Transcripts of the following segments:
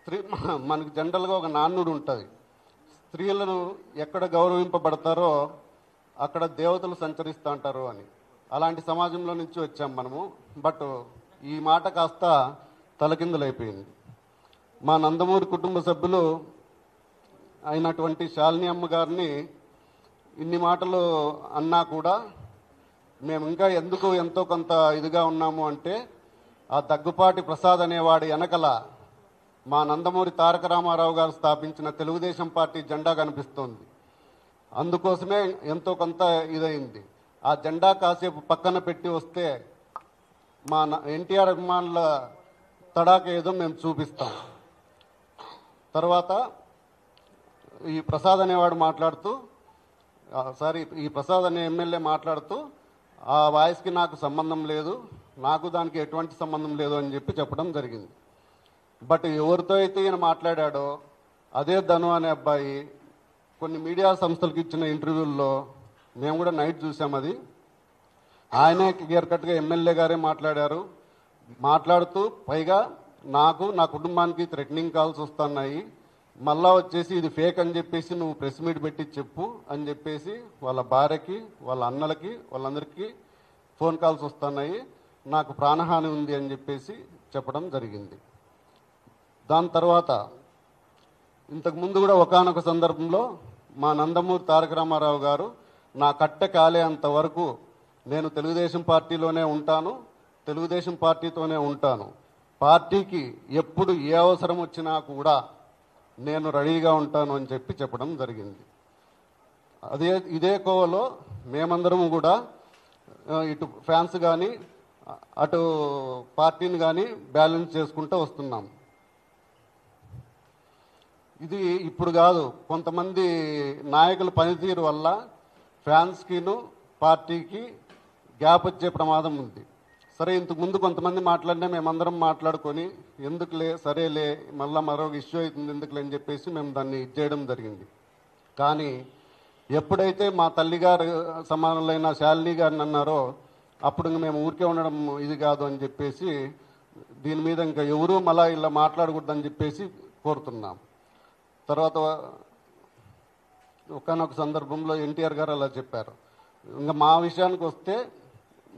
స్త్రీ మనకు జనరల్గా ఒక నానుడు ఉంటుంది. స్త్రీలను ఎక్కడ గౌరవింపబడతారో అక్కడ దేవతలు సంచరిస్తూ అంటారు అని. అలాంటి సమాజంలో నుంచి వచ్చాం మనము. బట్ ఈ మాట కాస్త తలకిందులైపోయింది. మా నందమూరి కుటుంబ సభ్యులు అయినటువంటి శాలిని అమ్మ గారిని ఇన్ని మాటలు అన్నా కూడా మేము ఇంకా ఎందుకు ఎంతో కొంత ఇదిగా ఉన్నాము అంటే, ఆ దగ్గుపాటి ప్రసాద్ అనేవాడి వెనకల మా నందమూరి తారక రామారావు గారు స్థాపించిన తెలుగుదేశం పార్టీ జెండా కనిపిస్తోంది. అందుకోసమే ఎంతో కొంత ఇదైంది. ఆ జెండా కాసేపు పక్కన పెట్టి వస్తే మా ఎన్టీఆర్ అభిమానుల తడాక ఏదో మేము చూపిస్తాం. తర్వాత ఈ ప్రసాద్ అనేవాడు మాట్లాడుతూ, ఈ ప్రసాద్ అనే ఎమ్మెల్యే మాట్లాడుతూ, ఆ వాయిస్కి నాకు సంబంధం లేదు, నాకు దానికి ఎటువంటి సంబంధం లేదు అని చెప్పడం జరిగింది. బట్ ఎవరితో అయితే ఈయన మాట్లాడాడో అదే ధను అనే అబ్బాయి కొన్ని మీడియా సంస్థలకు ఇచ్చిన ఇంటర్వ్యూల్లో మేము కూడా నైట్ చూసాం. అది ఆయనే క్లియర్ కట్గా ఎమ్మెల్యే గారే మాట్లాడారు. మాట్లాడుతూ పైగా నాకు నా కుటుంబానికి థ్రెటనింగ్ కాల్స్ వస్తున్నాయి, మళ్ళా వచ్చేసి ఇది ఫేక్ అని చెప్పేసి నువ్వు ప్రెస్ మీట్ పెట్టి చెప్పు అని చెప్పేసి వాళ్ళ భార్యకి, వాళ్ళ అన్నలకి, వాళ్ళందరికీ ఫోన్ కాల్స్ వస్తున్నాయి, నాకు ప్రాణహాని ఉంది అని చెప్పేసి చెప్పడం జరిగింది. దాని తర్వాత ఇంతకుముందు కూడా ఒకానొక సందర్భంలో మా నందమూరి తారక రామారావు గారు నా కట్టె కాలేంత వరకు నేను తెలుగుదేశం పార్టీలోనే ఉంటాను, తెలుగుదేశం పార్టీతోనే ఉంటాను, పార్టీకి ఎప్పుడు ఏ అవసరం వచ్చినా కూడా నేను రెడీగా ఉంటాను అని చెప్పడం జరిగింది. ఇదే కోవలో మేమందరము కూడా ఇటు ఫ్యాన్స్ కానీ అటు పార్టీని కానీ బ్యాలెన్స్ చేసుకుంటూ వస్తున్నాం. ఇది ఇప్పుడు కాదు, కొంతమంది నాయకుల పనితీరు వల్ల ఫ్యాన్స్కిను పార్టీకి గ్యాప్ వచ్చే ప్రమాదం ఉంది. సరే, ఇంతకుముందు కొంతమంది మాట్లాడినా మేమందరం మాట్లాడుకొని ఎందుకులే సరేలే మళ్ళీ మరొక ఇష్యూ అవుతుంది ఎందుకులే అని చెప్పేసి మేము దాన్ని ఇచ్చేయడం జరిగింది. కానీ ఎప్పుడైతే మా తల్లిగారు సమానులైన శాలిని గారిని అన్నారో అప్పుడు మేము ఊరికే ఉండడం ఇది కాదు అని చెప్పేసి దీని మీద ఇంకా ఎవరూ మళ్ళీ ఇలా మాట్లాడకూడదని చెప్పేసి కోరుతున్నాం. తర్వాత ఒకనొక సందర్భంలో ఎన్టీఆర్ గారు అలా చెప్పారు. ఇంకా మా విషయానికి వస్తే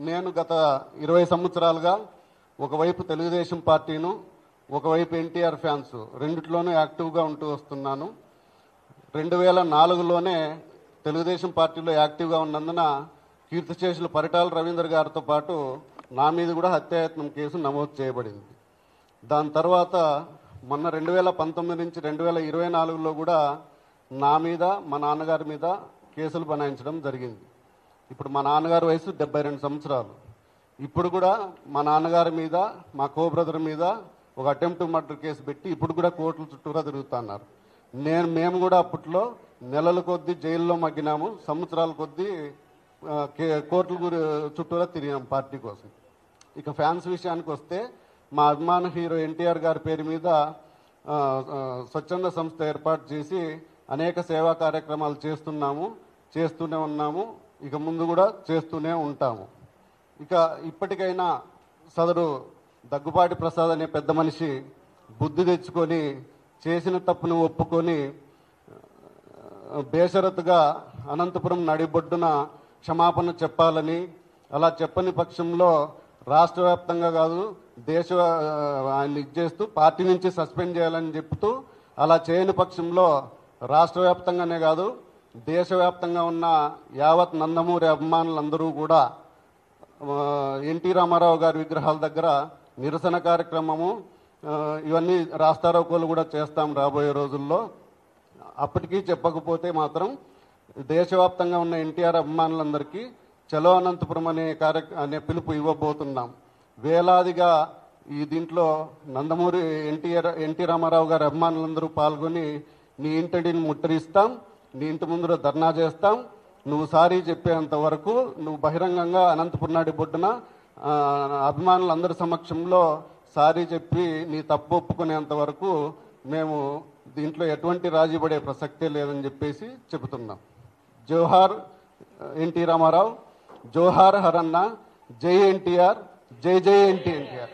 నేను గత 20 సంవత్సరాలుగా ఒకవైపు తెలుగుదేశం పార్టీను, ఒకవైపు ఎన్టీఆర్ ఫ్యాన్స్ రెండిట్లోనూ యాక్టివ్గా ఉంటూ వస్తున్నాను. 2004లోనే తెలుగుదేశం పార్టీలో యాక్టివ్గా ఉన్నందున కీర్తిశేషులు పరిటాల రవీంద్ర గారితో పాటు నా మీద కూడా హత్యాయత్నం కేసు నమోదు చేయబడింది. దాని తర్వాత మొన్న 2019 నుంచి 2024లో కూడా నా మీద మా నాన్నగారి మీద కేసులు బనాయించడం జరిగింది. ఇప్పుడు మా నాన్నగారి వయసు 72 సంవత్సరాలు. ఇప్పుడు కూడా మా నాన్నగారి మీద, మా కో బ్రదర్ మీద ఒక అటెంప్ట్ మర్డర్ కేసు పెట్టి ఇప్పుడు కూడా కోర్టుల చుట్టూరా తిరుగుతున్నారు. మేము కూడా అప్పట్లో నెలల కొద్దీ జైల్లో మగ్గినాము, సంవత్సరాల కొద్దీ కోర్టుల చుట్టూరా తిరిగాం పార్టీ కోసం. ఇక ఫ్యాన్స్ విషయానికి వస్తే మా అభిమాన హీరో ఎన్టీఆర్ గారి పేరు మీద స్వచ్ఛంద సంస్థ ఏర్పాటు చేసి అనేక సేవా కార్యక్రమాలు చేస్తూనే ఉన్నాము, ఇక ముందు కూడా చేస్తూనే ఉంటాము. ఇక ఇప్పటికైనా సదరు దగ్గుపాటి ప్రసాద్ అనే పెద్ద మనిషి బుద్ధి తెచ్చుకొని చేసిన తప్పును ఒప్పుకొని బేషరతుగా అనంతపురం నడిబొడ్డున క్షమాపణ చెప్పాలని, అలా చెప్పని పక్షంలో రాష్ట్ర వ్యాప్తంగా కాదు ఆయన ఇచ్చేస్తూ పార్టీ నుంచి సస్పెండ్ చేయాలని చెప్తూ, అలా చేయని పక్షంలో రాష్ట్ర వ్యాప్తంగానే కాదు దేశవ్యాప్తంగా ఉన్న యావత్ నందమూరి అభిమానులందరూ కూడా ఎన్టీ రామారావు గారి విగ్రహాల దగ్గర నిరసన కార్యక్రమము ఇవన్నీ రాస్తారోకోలు కూడా చేస్తాం రాబోయే రోజుల్లో. అప్పటికీ చెప్పకపోతే మాత్రం దేశవ్యాప్తంగా ఉన్న ఎన్టీఆర్ అభిమానులందరికీ చలో అనంతపురం అనే పిలుపు ఇవ్వబోతున్నాం. వేలాదిగా ఈ దీంట్లో నందమూరి ఎన్టీ రామారావు గారి అభిమానులందరూ పాల్గొని నీ ఇంటిని ముట్టడిస్తాం, నీ ఇంటి ముందు ధర్నా చేస్తాం, నువ్వు సారీ చెప్పేంత వరకు నువ్వు బహిరంగంగా అనంతపురం బొడ్డున అభిమానులందరి సమక్షంలో సారీ చెప్పి నీ తప్పు ఒప్పుకునేంత వరకు మేము దీంట్లో ఎటువంటి రాజీ పడే ప్రసక్తే లేదని చెప్పేసి చెబుతున్నాం. జోహార్ ఎన్టీ రామారావు, జోహార్ హరన్న, జై ఎన్టీఆర్, జై జై ఎన్టీఆర్.